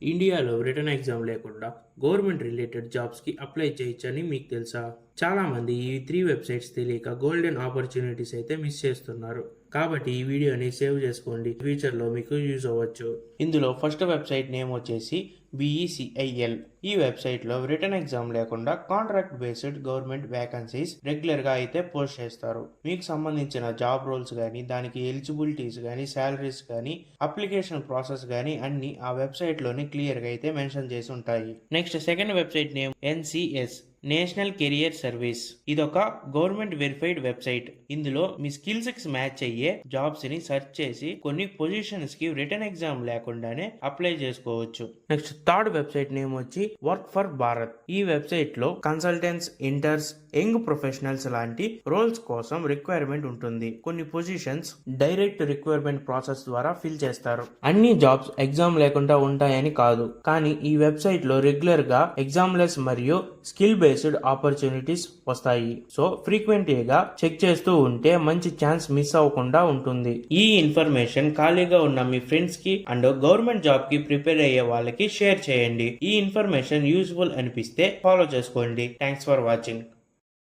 ఇండియాలో return exam లేకుండా government related జాబ్స్కి అప్లై చేయొచ్చని మీకు తెలుసా? చాలామంది ఈ 3 వెబ్సైట్స్ తెలియక గోల్డెన్ ఆపర్చునిటీస్ అయితే మిస్ చేస్తున్నారు. కాబట్టి ఈ వీడియోని సేవ్ చేసుకోండి, ఫ్యూచర్లో మీకు యూజ్ అవ్వచ్చు. ఇందులో ఫస్ట్ వెబ్సైట్ నేమ్ వచ్చేసి BECIL. ఈ వెబ్సైట్లో రిటన్ ఎగ్జామ్ లేకుండా కాంట్రాక్ట్ బేస్డ్ గవర్నమెంట్ వేకెన్సీస్ రెగ్యులర్గా అయితే పోస్ట్ చేస్తారు. మీకు సంబంధించిన జాబ్ రోల్స్ కానీ, దానికి ఎలిజిబిలిటీస్ కానీ, శాలరీస్ కానీ, అప్లికేషన్ ప్రాసెస్ కానీ అన్ని ఆ వెబ్సైట్లోని క్లియర్గా అయితే మెన్షన్ చేసి ఉంటాయి. Next second website name NCS, national career service. ఇదొక గవర్నమెంట్ వెరిఫైడ్ వెబ్సైట్. ఇందులో మీ స్కిల్స్ కి మ్యాచ్ అయ్యే జాబ్స్ ని సెర్చ్ చేసి కొన్ని పొజిషన్స్ కి రిటన్ ఎగ్జామ్ లేకుండానే అప్లై చేసుకోవచ్చు. నెక్స్ట్ థర్డ్ వెబ్సైట్ నేమ్ వచ్చి వర్క్ ఫర్ భారత్. ఈ వెబ్సైట్ లో కన్సల్టెంట్స్, ఇంటర్న్స్, యంగ్ ప్రొఫెషనల్స్ లాంటి రోల్స్ కోసం రిక్వైర్మెంట్ ఉంటుంది. కొన్ని పొజిషన్స్ డైరెక్ట్ రిక్వైర్మెంట్ ప్రాసెస్ ద్వారా ఫిల్ చేస్తారు. అన్ని జాబ్స్ ఎగ్జామ్ లేకుండా ఉంటాయని కాదు, కానీ ఈ వెబ్సైట్ లో రెగ్యులర్ గా ఎగ్జామ్ లెస్ మరియు స్కిల్ బేస్డ్ ఆపర్చునిటీస్ వస్తాయి. సో ఫ్రీక్వెంట్గా చెక్ చేస్తూ ఉంటే మంచి ఛాన్స్ మిస్ అవ్వకుండా ఉంటుంది. ఈ ఇన్ఫర్మేషన్ ఖాళీగా ఉన్న మీ ఫ్రెండ్స్ కి అండ్ గవర్నమెంట్ జాబ్ కి ప్రిపేర్ అయ్యే వాళ్ళకి షేర్ చేయండి. ఈ ఇన్ఫర్మేషన్ యూస్ఫుల్ అనిపిస్తే ఫాలో చేసుకోండి. Thanks for watching.